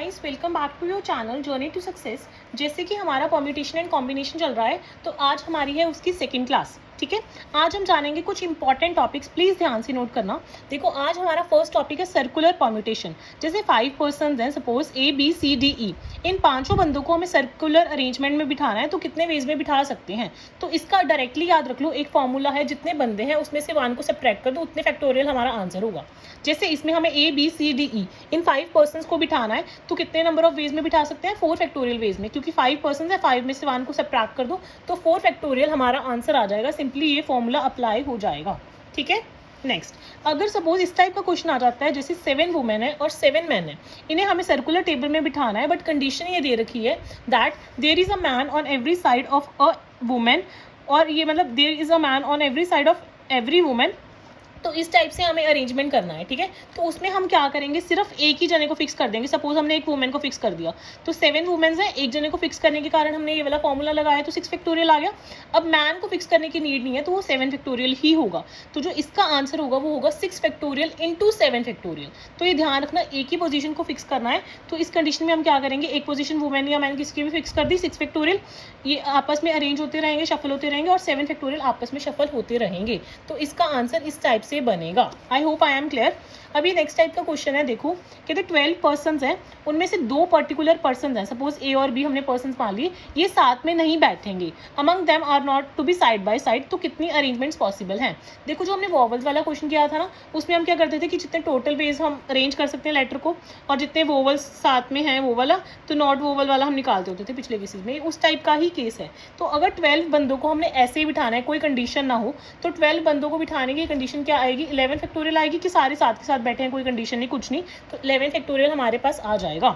Guys, welcome back to your channel journey to success. जैसे कि हमारा परम्यूटेशन एंड कॉम्बिनेशन चल रहा है, तो आज हमारी है उसकी सेकंड क्लास। ठीक है, आज हम जानेंगे कुछ इंपॉर्टेंट टॉपिक्स, प्लीज ध्यान से नोट करना। देखो, आज हमारा फर्स्ट टॉपिक है सर्कुलर परम्यूटेशन। जैसे 5 पर्सन हैं, सपोज ABCDE, इन पांचों बंदों को हमें सर्कुलर अरेंजमेंट में बिठाना है, तो कितने वेज में बिठा सकते हैं। तो इसका डायरेक्टली याद रख लो, एक फॉर्मूला है, जितने बंदे हैं उसमें से 1 को सब्ट्रैक्ट कर दो, उतने फैक्टोरियल हमारा आंसर होगा। जैसे इसमें हमें ABCDE इन 5 पर्सन को बिठाना है, तो कितने नंबर ऑफ वेज में बिठा सकते हैं, 4 फैक्टोरियल वेज में, क्योंकि 5 पर्सन है, 5 में से 1 को सब्ट्रैक्ट कर दो तो 4 फैक्टोरियल हमारा आंसर आ जाएगा। सिंपली ये फॉर्मूला अप्लाई हो जाएगा। ठीक है, नेक्स्ट, अगर सपोज इस टाइप का क्वेश्चन आ जाता है, जैसे 7 वुमेन है और 7 मैन है, इन्हें हमें सर्कुलर टेबल में बिठाना है, बट कंडीशन ये दे रखी है that there is a man on every side of a women, और ये मतलब there is a man on every side of every women. तो इस टाइप से हमें अरेंजमेंट करना है। ठीक है, तो उसमें हम क्या करेंगे, सिर्फ एक ही जने को फिक्स कर देंगे। सपोज हमने एक वुमेन को फिक्स कर दिया, तो 7 वुमेन्स हैं, एक जने को फिक्स करने के कारण हमने ये वाला फॉर्मूला लगाया, तो 6 फैक्टोरियल आ गया। अब मैन को फिक्स करने की नीड नहीं है, तो वो 7 फैक्टोरियल ही होगा। तो जो इसका आंसर होगा वो होगा 6 फैक्टोरियल इंटू 7 फैक्टोरियल। तो ये ध्यान रखना, एक ही पोजीशन को फिक्स करना है। तो इस कंडीशन में हम क्या करेंगे, एक पोजीशन वुमेन या मैन किसकी भी फिक्स कर दी, 6 फैक्टोरियल, ये आपस में अरेंज होते रहेंगे, शफल होते रहेंगे, और 7 फैक्टोरियल आपस में शफल होते रहेंगे। तो इसका आंसर इस टाइप से बनेगा। I hope I am clear. अभी नेक्स्ट टाइप का क्वेश्चन है, देखो, कहते 12 पर्सन हैं, उनमें से 2 पर्टिकुलर पर्सन हैं, सपोज A और B हमने पर्सन मान ली, ये साथ में नहीं बैठेंगे, among them are not to be side by side, तो कितनी अरेंजमेंट्स पॉसिबल हैं। देखो, जो हमने वोवल्स वाला क्वेश्चन किया था ना, उसमें हम क्या करते थे कि जितने टोटल वेज हम अरेंज कर सकते हैं लेटर को, और जितने वोवल्स साथ में हैं वो वाला, तो नॉट वोवल वाला हम निकालते होते थे पिछले केसेस में। उस टाइप का ही केस है। तो अगर 12 बंदों को हमने ऐसे ही बिठाना है, कोई कंडीशन ना हो, तो 12 बंदों को बिठाने की कंडीशन क्या आएगी, 11 फैक्टोरियल आएगी, कि सारे साथ के साथ बैठे हैं, कोई कंडीशन नहीं, कुछ नहीं, तो 11 फैक्टोरियल हमारे पास आ जाएगा।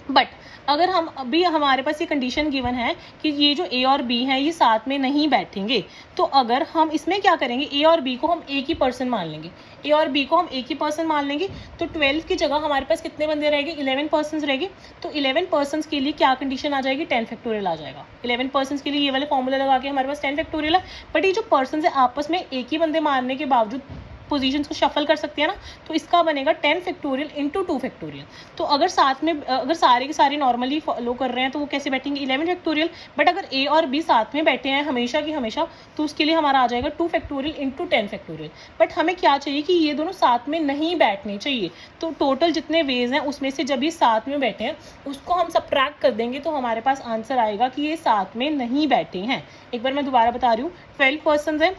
बट अगर हम अभी हमारे पास ये कंडीशन गिवन है कि ये जो A और B हैं ये साथ में नहीं बैठेंगे, तो अगर हम इसमें क्या करेंगे, A और B को हम एक ही पर्सन मान लेंगे, A और B को हम एक ही पर्सन मान लेंगे, तो 12 की जगह हमारे पास कितने बंदे रहेंगे, 11 पर्सन रहेंगे। तो 11 पर्सन के लिए क्या कंडीशन आ जाएगी, 10 फैक्टोरियल आ जाएगा। 11 पर्सन के लिए ये वाले फॉर्मूला लगा के हमारे पास 10 फैक्टोरियल है। बट ये जो पर्सन है आपस में एक ही बंदे मारने के बावजूद पोजीशंस को शफल कर सकते हैं ना, तो इसका बनेगा 10 फैक्टोरियल इंटू 2 फैक्टोरियल। तो अगर साथ में अगर सारे के सारे नॉर्मली फॉलो कर रहे हैं, तो वो कैसे बैठेंगे, 11 फैक्टोरियल। बट अगर A और B साथ में बैठे हैं हमेशा की हमेशा, तो उसके लिए हमारा आ जाएगा 2 फैक्टोरियल इंटू 10 फैक्टोरियल। बट हमें क्या चाहिए कि ये दोनों साथ में नहीं बैठने चाहिए। तो टोटल जितने वेज हैं उसमें से जब ये साथ में बैठे हैं उसको हम सब्ट्रैक्ट कर देंगे, तो हमारे पास आंसर आएगा कि ये साथ में नहीं बैठे हैं। एक बार मैं दोबारा बता रही हूँ, 12 पर्सन हैं,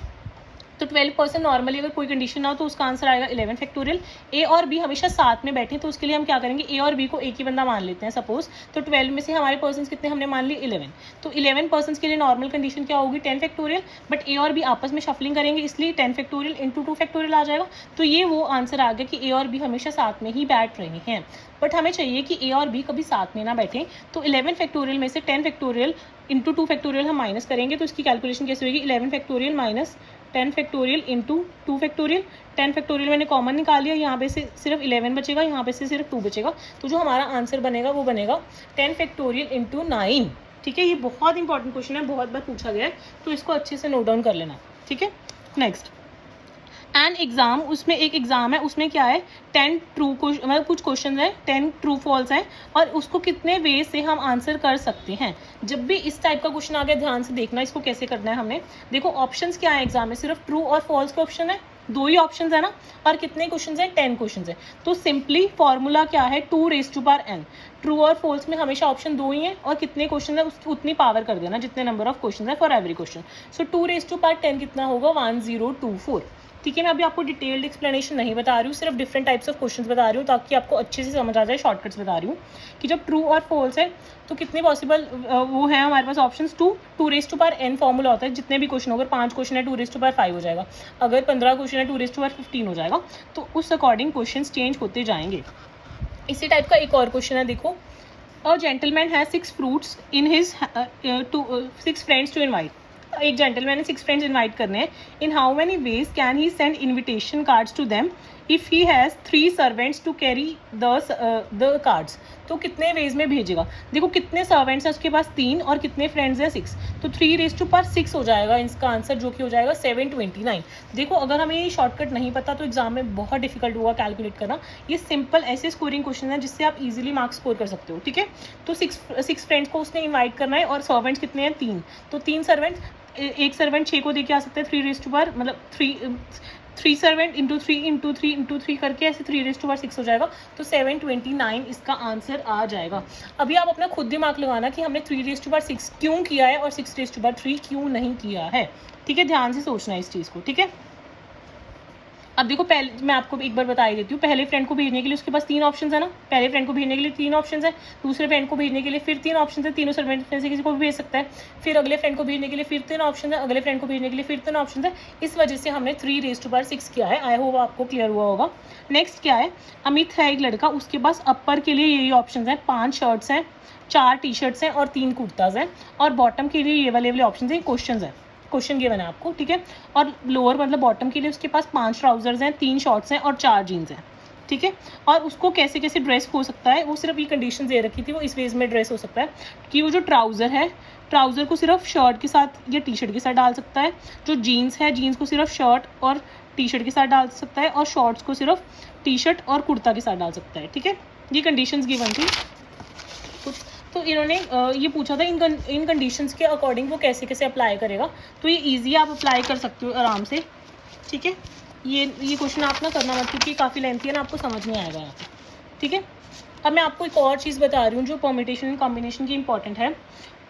तो 12 पर्सन नॉर्मली अगर कोई कंडीशन ना हो तो उसका आंसर आएगा 11 फैक्टोरियल। A और B हमेशा साथ में बैठे, तो उसके लिए हम क्या करेंगे, A और B को एक ही बंदा मान लेते हैं सपोज। तो 12 में से हमारे पर्सन कितने हमने मान लिए, 11। तो 11 पर्सन के लिए नॉर्मल कंडीशन क्या होगी, 10 फैक्टोरियल। बट A और B आपस में शफलिंग करेंगे, इसलिए 10 फैक्टोरियल इंटू 2 फैक्टोरियल आ जाएगा। तो ये वो आंसर आ गया कि A और B हमेशा साथ में ही बैठ रहे हैं। बट हमें चाहिए कि A और B कभी साथ में ना बैठे, तो 11 फैक्टोरियल में से 10 फैक्टोरियल इंटू 2 फैक्टोरियल हम माइनस करेंगे, तो इसकी कैलकुलेशन कैसे होगी, 11 factorial minus 10 factorial into 2 factorial. 10 factorial मैंने कॉमन निकाल लिया, यहाँ पे से सिर्फ 11 बचेगा, यहाँ पे से सिर्फ 2 बचेगा। तो जो हमारा आंसर बनेगा वो बनेगा 10 फैक्टोरियल इंटू 9। ठीक है, ये बहुत इंपॉर्टेंट क्वेश्चन है, बहुत बार पूछा गया है, तो इसको अच्छे से नोट डाउन कर लेना। ठीक है, नेक्स्ट, एन एग्जाम, उसमें एक एग्जाम है, उसमें क्या है, 10 ट्रू मतलब कुछ क्वेश्चन है, 10 ट्रू फॉल्स है, और उसको कितने वे से हम आंसर कर सकते हैं। जब भी इस टाइप का क्वेश्चन आ गया, ध्यान से देखना इसको कैसे करना है हमने। देखो, ऑप्शंस क्या है एग्जाम में, सिर्फ ट्रू और फॉल्स के ऑप्शन है, 2 ही ऑप्शन है ना, और कितने क्वेश्चन है, 10 क्वेश्चन है। तो सिंपली फॉर्मूला क्या है, 2⁻n। ट्रू और फॉल्स में हमेशा ऑप्शन 2 ही है, और कितने क्वेश्चन है उसकी उतनी पावर कर देना जितने नंबर ऑफ क्वेश्चन है फॉर एवरी क्वेश्चन। सो 2⁻10 कितना होगा, 1024। ठीक है, मैं अभी आपको डिटेल्ड एक्सप्लेनेशन नहीं बता रही हूँ, सिर्फ डिफरेंट टाइप्स ऑफ क्वेश्चंस बता रही हूँ, ताकि आपको अच्छे से समझ आ जाए। शॉर्टकट्स बता रही हूँ कि जब ट्रू और फॉल्स है तो कितने पॉसिबल वो है हमारे पास ऑप्शंस, 2⁻n फॉर्मूला होता है, जितने भी क्वेश्चन, अगर 5 क्वेश्चन है 2⁻5 हो जाएगा, अगर 15 क्वेश्चन है 2⁻15 हो जाएगा। तो उस अकॉर्डिंग क्वेश्चन चेंज होते जाएंगे। इसी टाइप का एक और क्वेश्चन है, देखो, a gentleman has 6 fruits in his 6 friends to invite. एक जेंटलमैन ने 6 फ्रेंड्स इनवाइट करने हैं, in how many ways can he send invitation cards to them if he has 3 servants to carry the cards, तो कितने veg में भेजेगा। देखो कितने सर्वेंट्स हैं उसके पास 3 और कितने फ्रेंड्स हैं 6, तो 3⁻6 हो जाएगा इसका आंसर, जो कि हो जाएगा 729। देखो अगर हमें ये शॉर्टकट नहीं पता तो एग्जाम में बहुत डिफिकल्ट होगा कैलकुलेट करना। ये सिंपल ऐसे स्कोरिंग क्वेश्चन है जिससे आप इजीली मार्क्स स्कोर कर सकते हो, ठीक है। तो 6 फ्रेंड्स को उसने इन्वाइट करना है और सर्वेंट्स कितने हैं 3, तो 3 सर्वेंट्स, एक सर्वेंट 6 को दे के आ सकते हैं 3 मतलब 3 सर्वेंट इंटू 3 करके ऐसे 3⁻6 हो जाएगा, तो 729 इसका आंसर आ जाएगा। अभी आप अपना खुद दिमाग लगाना कि हमने 3⁻6 क्यों किया है और 6⁻3 क्यों नहीं किया है, ठीक है। ध्यान से सोचना है इस चीज़ को, ठीक है। अब देखो पहले मैं आपको एक बार बता ही देती हूँ, पहले फ्रेंड को भेजने के लिए उसके पास 3 ऑप्शन है ना, पहले फ्रेंड को भेजने के लिए 3 ऑप्शन है, दूसरे फ्रेंड को भेजने के लिए फिर 3 ऑप्शन है, तीनों सर्वेंट में से किसी को भी भेज सकता है, फिर अगले फ्रेंड को भेजने के लिए फिर 3 ऑप्शन है, अगले फ्रेंड को भेजने के लिए फिर 3 ऑप्शन है। इस वजह से हमने 3⁻6 किया है। आई होप आपको क्लियर हुआ होगा। नेक्स्ट क्या है, अमित है एक लड़का, उसके पास अपर के लिए यही ऑप्शन है, 5 शर्ट्स हैं, 4 टी शर्ट्स हैं और 3 कुर्ताज हैं, और बॉटम के लिए ये वाले ऑप्शन है, क्वेश्चन है, क्वेश्चन गिवन है आपको, ठीक है। और लोअर मतलब बॉटम के लिए उसके पास 5 ट्राउजर्स हैं, 3 शॉर्ट्स हैं और 4 जीन्स हैं, ठीक है। और उसको कैसे कैसे ड्रेस हो सकता है, वो सिर्फ ये कंडीशन दे रखी थी, वो इस वेज में ड्रेस हो सकता है कि वो जो ट्राउज़र है, ट्राउज़र को सिर्फ शर्ट के साथ या टी शर्ट के साथ डाल सकता है, जो जीन्स है जीन्स को सिर्फ शर्ट और टी शर्ट के साथ डाल सकता है, और शॉर्ट्स को सिर्फ टी शर्ट और कुर्ता के साथ डाल सकता है, ठीक है। ये कंडीशंस गिवन थी कुछ, तो इन्होंने ये पूछा था इन कंडीशंस के अकॉर्डिंग वो कैसे कैसे अप्लाई करेगा, तो ये ईजी आप अप्लाई कर सकते हो आराम से, ठीक है। ये क्वेश्चन आप ना करना मत, क्योंकि काफ़ी लेंथी है ना, आपको समझ नहीं आएगा यहाँ पे, ठीक है। अब मैं आपको एक और चीज़ बता रही हूँ जो परम्यूटेशन एंड कॉम्बिनेशन की इंपॉर्टेंट है।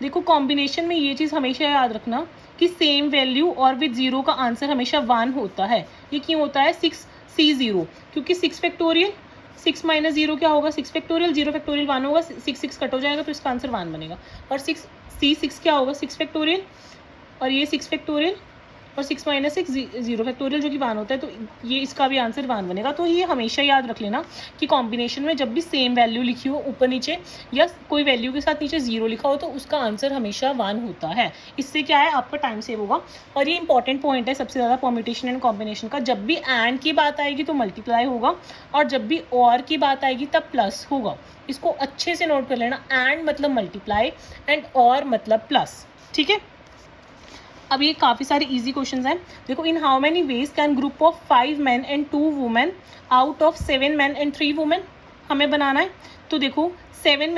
देखो कॉम्बिनेशन में ये चीज़ हमेशा याद रखना कि सेम वैल्यू और विद जीरो का आंसर हमेशा 1 होता है। ये क्यों होता है, 6C0, क्योंकि 6 फैक्टोरियल 6 माइनस 0 क्या होगा, 6 फैक्टोरियल, 0 फैक्टोरियल 1 होगा, 6 कट हो जाएगा तो इसका आंसर 1 बनेगा। और 6 क्या होगा, 6 फैक्टोरियल, और ये 6 फैक्टोरियल, और 6 माइनस 6 0 फैक्टोरियल जो कि 1 होता है, तो ये इसका भी आंसर 1 बनेगा। तो ये हमेशा याद रख लेना कि कॉम्बिनेशन में जब भी सेम वैल्यू लिखी हो ऊपर नीचे, या कोई वैल्यू के साथ नीचे 0 लिखा हो, तो उसका आंसर हमेशा 1 होता है। इससे क्या है, आपका टाइम सेव होगा। और ये इंपॉर्टेंट पॉइंट है सबसे ज़्यादा परम्यूटेशन एंड कॉम्बिनेशन का, जब भी एंड की बात आएगी तो मल्टीप्लाई होगा, और जब भी और की बात आएगी तब प्लस होगा। इसको अच्छे से नोट कर लेना, एंड मतलब मल्टीप्लाई एंड और मतलब प्लस, ठीक है। अब ये काफ़ी सारे इजी क्वेश्चंस हैं। देखो, in how many ways can group of 5 men and 2 women out of 7 men and 3 women हमें बनाना है। तो देखो 7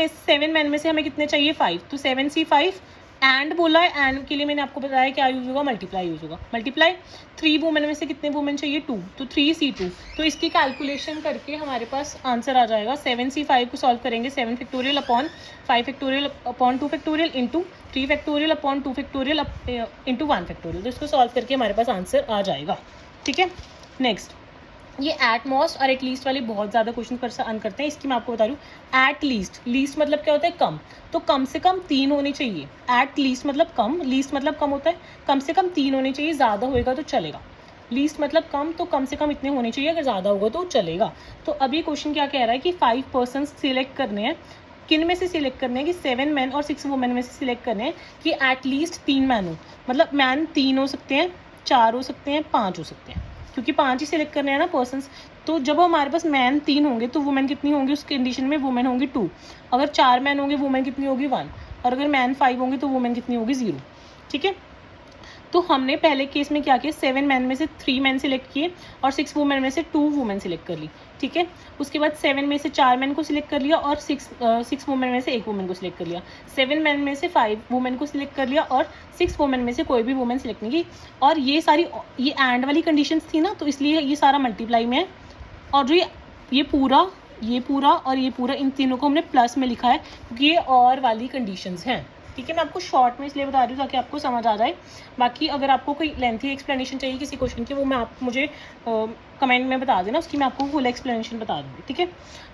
men में से हमें कितने चाहिए, 5, तो 7C5 एंड बोला है, एंड के लिए मैंने आपको बताया क्या यूज होगा, मल्टीप्लाई यूज होगा। मल्टीप्लाई 3 वुमेन में से कितने वुमेन चाहिए, 2, तो 3C2। तो इसकी कैलकुलेशन करके हमारे पास आंसर आ जाएगा। 7C5 को सॉल्व करेंगे 7 factorial upon 5 factorial upon 2 factorial into 3 factorial upon 2 factorial into 1 factorial. तो इसको सॉल्व करके हमारे पास आंसर आ जाएगा, ठीक है। नेक्स्ट, ये एट मोस्ट और एट लीस्ट वाले बहुत ज़्यादा क्वेश्चन करते हैं। इसकी मैं आपको बता रही हूँ। एट लीस्ट, लीस्ट मतलब क्या होता है, कम, तो कम से कम 3 होने चाहिए। एट लीस्ट मतलब कम, लीस्ट मतलब कम होता है, कम से कम 3 होने चाहिए, ज़्यादा होएगा तो चलेगा। लीस्ट मतलब कम, तो कम से कम इतने होने चाहिए, अगर ज़्यादा होगा तो चलेगा। तो अब ये क्वेश्चन क्या कह रहा है कि 5 पर्सन सिलेक्ट करने हैं, किन में से सिलेक्ट करने हैं कि 7 मैन और 6 वुमेन में से सिलेक्ट करने हैं कि एट लीस्ट 3 मैन हो, मतलब मैन 3 हो सकते हैं, 4 हो सकते हैं, 5 हो सकते हैं, क्योंकि 5 ही सिलेक्ट करने हैं ना पर्सन्स। तो जब हमारे पास मैन 3 होंगे तो वुमेन कितनी होंगी, उस कंडीशन में वुमेन होंगी 2। अगर 4 मैन होंगे वुमेन कितनी होगी 1, और अगर मैन 5 होंगे तो वुमेन कितनी होगी 0, ठीक है। तो हमने पहले केस में क्या किया, 7 मैन में से 3 मैन सिलेक्ट किए और 6 वुमेन में से 2 वुमेन सिलेक्ट कर ली, ठीक है। उसके बाद 7 में से 4 मैन को सिलेक्ट कर लिया और 6 वुमेन में से 1 वुमेन को सिलेक्ट कर लिया। 7 मैन में से 5 वुमेन को सिलेक्ट कर लिया और 6 वुमेन में से कोई भी वुमेन सिलेक्ट नहीं की। और ये सारी ये एंड वाली कंडीशंस थी ना, तो इसलिए ये सारा मल्टीप्लाई में है। और जो ये पूरा और ये पूरा, इन तीनों को हमने प्लस में लिखा है क्योंकि ये और वाली कंडीशंस हैं, ठीक है। मैं आपको शॉर्ट में इसलिए बता रही हूँ ताकि आपको समझ आ जाए। बाकी अगर आपको कोई लेंथी एक्सप्लेनेशन चाहिए किसी क्वेश्चन की, वो मैं आप मुझे कमेंट में बता देना, उसकी मैं आपको फुल एक्सप्लेनेशन बता दूँगी, ठीक है।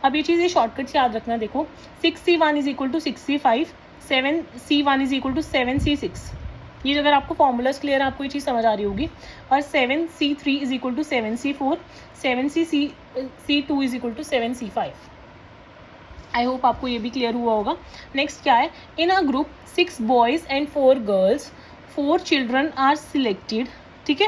अब ये चीज़, ये शॉर्टकट से याद रखना। देखो 6C1 is equal to 6C5, 7C1 is equal to 7C6। ये अगर आपको फॉर्मूलाज क्लियर है, आपको ये चीज़ समझ आ रही होगी। और 7C3 is equal to 7C4, 7C2 is equal to 7C5। I hope आपको ये भी क्लियर हुआ होगा। नेक्स्ट क्या है, in a group 6 boys and 4 girls 4 children are selected, ठीक है।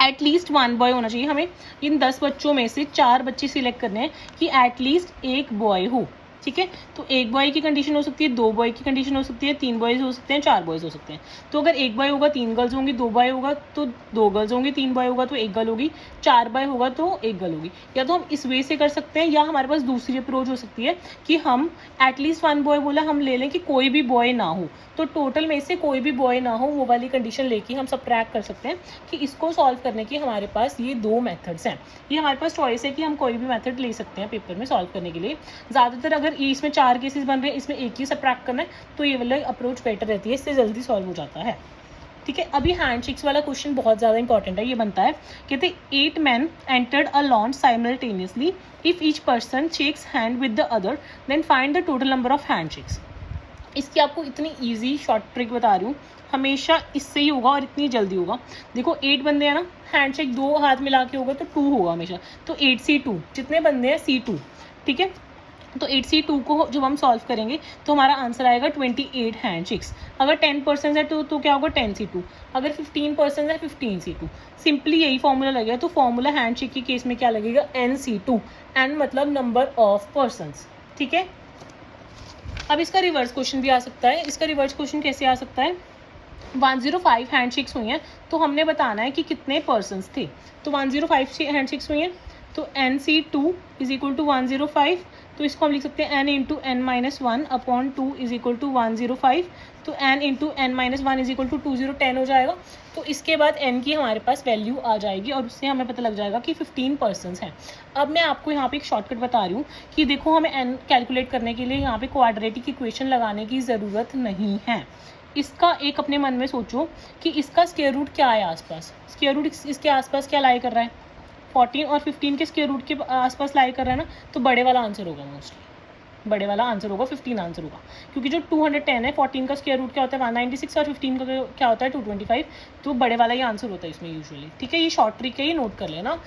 एटलीस्ट 1 बॉय होना चाहिए। हमें इन 10 बच्चों में से 4 बच्चे सिलेक्ट करने हैं कि एटलीस्ट 1 बॉय हो, ठीक है। तो 1 बॉय की कंडीशन हो सकती है, 2 बॉय की कंडीशन हो सकती है, 3 बॉयज़ हो सकते हैं, 4 बॉयज़ हो सकते हैं। तो अगर 1 बॉय होगा 3 गर्ल्स होंगी, 2 बॉय होगा तो 2 गर्ल्स होंगी, 3 बॉय होगा तो 1 गर्ल होगी, 4 बॉय होगा तो 1 गर्ल होगी। या तो हम इस वे से कर सकते हैं, या हमारे पास दूसरी अप्रोच हो सकती है कि हम एटलीस्ट 1 बॉय बोला, हम ले लें कि कोई भी बॉय ना हो, तो टोटल में से कोई भी बॉय ना हो, वो वाली कंडीशन लेके हम सब्ट्रैक्ट कर सकते हैं कि इसको सॉल्व करने की हमारे पास ये 2 मेथड्स हैं। ये हमारे पास चॉइस है कि हम कोई भी मेथड ले सकते हैं पेपर में सॉल्व करने के लिए। ज़्यादातर अगर इसमें 4 केसेस बन रहे हैं, इसमें एक ही सब्ट्रैक्ट करना है, तो ये वाला अप्रोच बेटर रहती है, इससे जल्दी सॉल्व हो जाता है, ठीक है। अभी हैंडशेक्स वाला क्वेश्चन बहुत ज़्यादा इंपॉर्टेंट है। ये बनता है, कहते 8 men entered a launch simultaneously. If each person shakes hand with the other, then find the total number of handshakes. इसकी आपको इतनी ईजी शॉर्ट ट्रिक बता रही हूँ, हमेशा इससे ही होगा और इतनी जल्दी होगा। देखो 8 बंदे हैं ना, हैंडशेक 2 हाथ मिला के होगा तो 2 होगा हमेशा, तो 8C2 जितने बंदे हैं C2, ठीक है। तो 8C2 को जब हम सॉल्व करेंगे तो हमारा आंसर आएगा 28 हैंडशेक्स। अगर 10% है तो क्या होगा 10C2, अगर 15% है 15C2। सिंपली यही फॉर्मूला लगेगा। तो फॉर्मूला हैंडशेक के केस में क्या लगेगा, NC2, N मतलब नंबर ऑफ पर्सनस, ठीक है। अब इसका रिवर्स क्वेश्चन भी आ सकता है। इसका रिवर्स क्वेश्चन कैसे आ सकता है, 105 हैंडशेक्स हुई हैं, तो हमने बताना है कि कितने पर्सन्स थे। तो 105 हैंडशेक्स हुई हैं, तो NC2 इज इक्वल टू 105, तो इसको हम लिख सकते हैं N into N-1 upon 2 is equal to 105, तो N into N-1 is equal to 2010 हो जाएगा। तो इसके बाद N की हमारे पास वैल्यू आ जाएगी और उससे हमें पता लग जाएगा कि 15 पर्सन्स हैं। अब मैं आपको यहाँ पे एक शॉर्टकट बता रही हूँ कि देखो हमें N कैलकुलेट करने के लिए यहाँ पे क्वाड्रेटिक इक्वेशन लगाने की ज़रूरत नहीं है। इसका एक अपने मन में सोचो कि इसका स्क्वायर रूट क्या है आसपास, स्क्वायर रूट इसके आसपास क्या लाई कर रहा है, 14 और 15 के स्क्वायर रूट के आसपास लाई कर रहा है ना, तो बड़े वाला आंसर होगा, मोस्टली बड़े वाला आंसर होगा, 15 आंसर होगा। क्योंकि जो 210 है, 14 का स्क्वायर रूट क्या होता है 196 और 15 का क्या होता है 225, तो बड़े वाला ही आंसर होता है इसमें यूजुअली, ठीक है। ये शॉर्ट ट्रिक है, ये नोट कर लेना।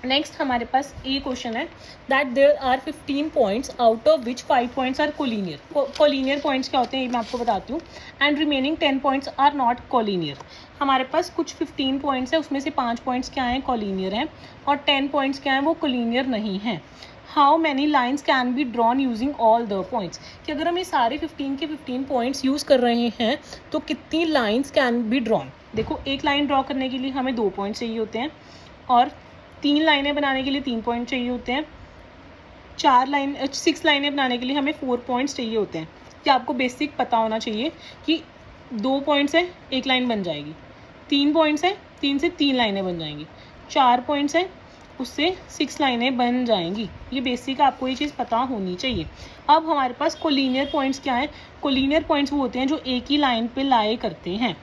नेक्स्ट हमारे पास ये क्वेश्चन है that there are 15 points out of which 5 points are collinear. Collinear points क्या होते हैं ये मैं आपको बताती हूँ। And remaining 10 points are not collinear. हमारे पास कुछ 15 पॉइंट्स है, उसमें से 5 पॉइंट्स क्या हैं कोलिनियर हैं और 10 पॉइंट्स क्या हैं वो कोलिनियर नहीं हैं। How many lines can be drawn using all the points, कि अगर हम ये सारे 15 के 15 पॉइंट्स यूज़ कर रहे हैं तो कितनी लाइन्स कैन बी ड्रॉन। देखो एक लाइन ड्रॉ करने के लिए हमें 2 पॉइंट्स चाहिए होते हैं और 3 लाइनें बनाने के लिए 3 पॉइंट चाहिए होते हैं, 6 लाइनें बनाने के लिए हमें 4 पॉइंट्स चाहिए होते हैं। ये आपको बेसिक पता होना चाहिए कि 2 पॉइंट्स है 1 लाइन बन जाएगी, 3 पॉइंट्स है 3 से 3 लाइनें बन जाएंगी, 4 पॉइंट्स है उससे 6 लाइनें बन जाएंगी। ये बेसिक आपको ये चीज़ पता होनी चाहिए। अब हमारे पास कोलिनियर पॉइंट्स क्या हैं, कोलिनियर पॉइंट्स वो होते हैं जो एक ही लाइन पे लाए करते हैं,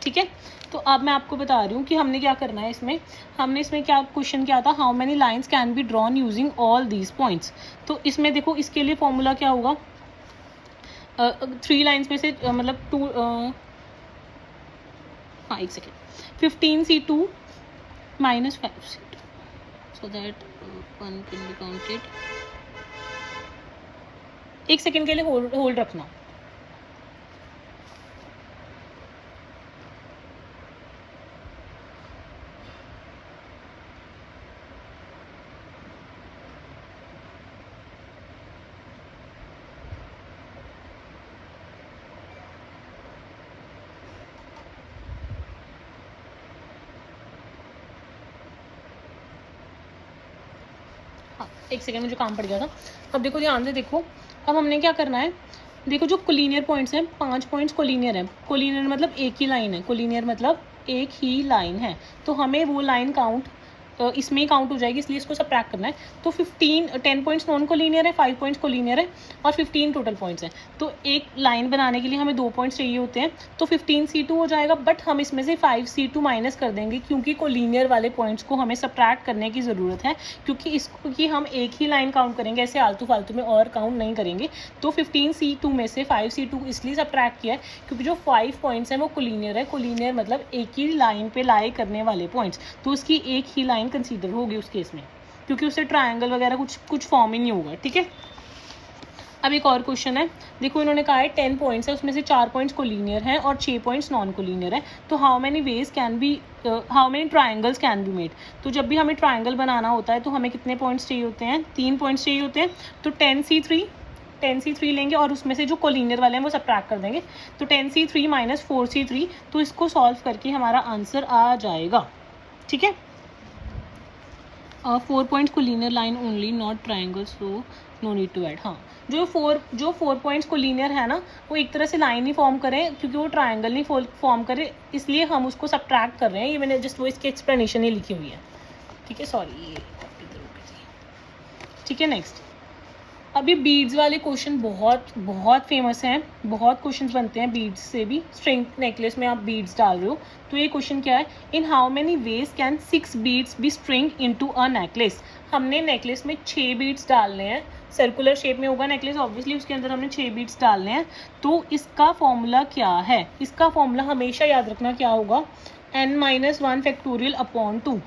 ठीक है। तो अब मैं आपको बता रही हूँ कि हमने क्या करना है इसमें। हमने इसमें क्या क्वेश्चन किया था, how many lines can be drawn using all these points. तो इसमें देखो इसके लिए फॉर्मूला क्या होगा, 3 लाइन्स में से मतलब 15C2 minus 5C2 so that one can be counted। 1 second के लिए होल्ड रखना। हाँ 1 सेकेंड मुझे काम पड़ गया था। अब देखो ध्यान से देखो, अब हमने क्या करना है, देखो जो कोलिनियर पॉइंट्स हैं 5 पॉइंट्स कोलिनियर हैं। कोलिनियर मतलब एक ही लाइन है, कोलिनियर मतलब एक ही लाइन है, तो हमें वो लाइन काउंट इसमें ही काउंट हो जाएगी, इसलिए इसको सबट्रैक्ट करना है। तो 10 पॉइंट्स नॉन कोलिनियर है, 5 पॉइंट्स कोलिनियर है और 15 टोटल पॉइंट्स हैं। तो एक लाइन बनाने के लिए हमें 2 पॉइंट्स चाहिए होते हैं, तो 15C2 हो जाएगा। बट हम इसमें से 5C2 माइनस कर देंगे क्योंकि कोलिनियर वाले पॉइंट्स को हमें सबट्रैक्ट करने की ज़रूरत है, क्योंकि इसको कि हम एक ही लाइन काउंट करेंगे, ऐसे आलतू फालतू में और काउंट नहीं करेंगे। तो 15C2 में से 5C2 इसलिए सबट्रैक्ट किया है क्योंकि जो 5 पॉइंट्स हैं वो कोलिनियर है। कोलिनियर मतलब एक ही लाइन पे लाई करने वाले पॉइंट्स, तो उसकी एक ही लाइन कंसीडर होगी उस केस में, क्योंकि उससे ट्रायंगल वगैरह कुछ फॉर्म ही नहीं होगा, ठीक है। अब एक और क्वेश्चन है, देखो इन्होंने कहा है 10 पॉइंट्स है, उसमें से 4 पॉइंट्स कोलिनियर हैं और 6 पॉइंट्स नॉन कोलिनियर है। तो how many triangles can be made. तो जब भी हमें ट्राइंगल बनाना होता है तो हमें कितने पॉइंट्स चाहिए होते हैं, 3 पॉइंट्स चाहिए होते हैं। तो 10C3 लेंगे और उसमें से जो कोलिनियर वाले हैं वो सब्ट्रैक्ट कर देंगे। तो 10C3 माइनस 4C3, तो इसको सॉल्व करके हमारा आंसर आ जाएगा। ठीक है, 4 points collinear line only not triangle, so no need to add. हाँ, जो फोर पॉइंट्स कोलिनियर है ना, वो एक तरह से लाइन ही फॉर्म करें, क्योंकि वो ट्राइंगल नहीं फॉर्म करे, इसलिए हम उसको सब्ट्रैक्ट कर रहे हैं। ये मैंने जस्ट वो इसकी एक्सप्लेनेशन ही लिखी हुई है। ठीक है, सॉरी ये ठीक है। नेक्स्ट, अभी बीड्स वाले क्वेश्चन बहुत फेमस हैं, बहुत क्वेश्चंस बनते हैं बीड्स से भी। स्ट्रिंग नेकलेस में आप बीड्स डाल रहे हो, तो ये क्वेश्चन क्या है, in how many ways can 6 beads be string into a necklace. हमने नेकलेस में 6 बीड्स डालने हैं, सर्कुलर शेप में होगा नेकलेस ऑब्वियसली, उसके अंदर हमने 6 बीड्स डालने हैं। तो इसका फॉर्मूला क्या है, इसका फॉर्मूला हमेशा याद रखना क्या होगा, n-1 फैक्टोरियल अपॉन 2।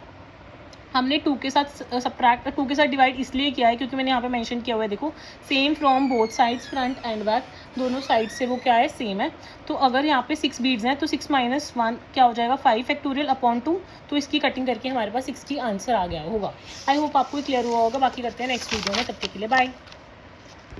हमने 2 के साथ डिवाइड इसलिए किया है क्योंकि मैंने यहाँ पे मेंशन किया हुआ है, देखो same from both sides, front end back, दोनों साइड से वो क्या है, सेम है। तो अगर यहाँ पे 6 बीड्स हैं तो 6 - 1 क्या हो जाएगा, 5 फैक्टोरियल अपॉन 2। तो इसकी कटिंग करके हमारे पास 60 आंसर आ गया होगा। आई होप आपको क्लियर हुआ होगा। बाकी करते हैं नेक्स्ट वीडियो में, तब तक के लिए बाय।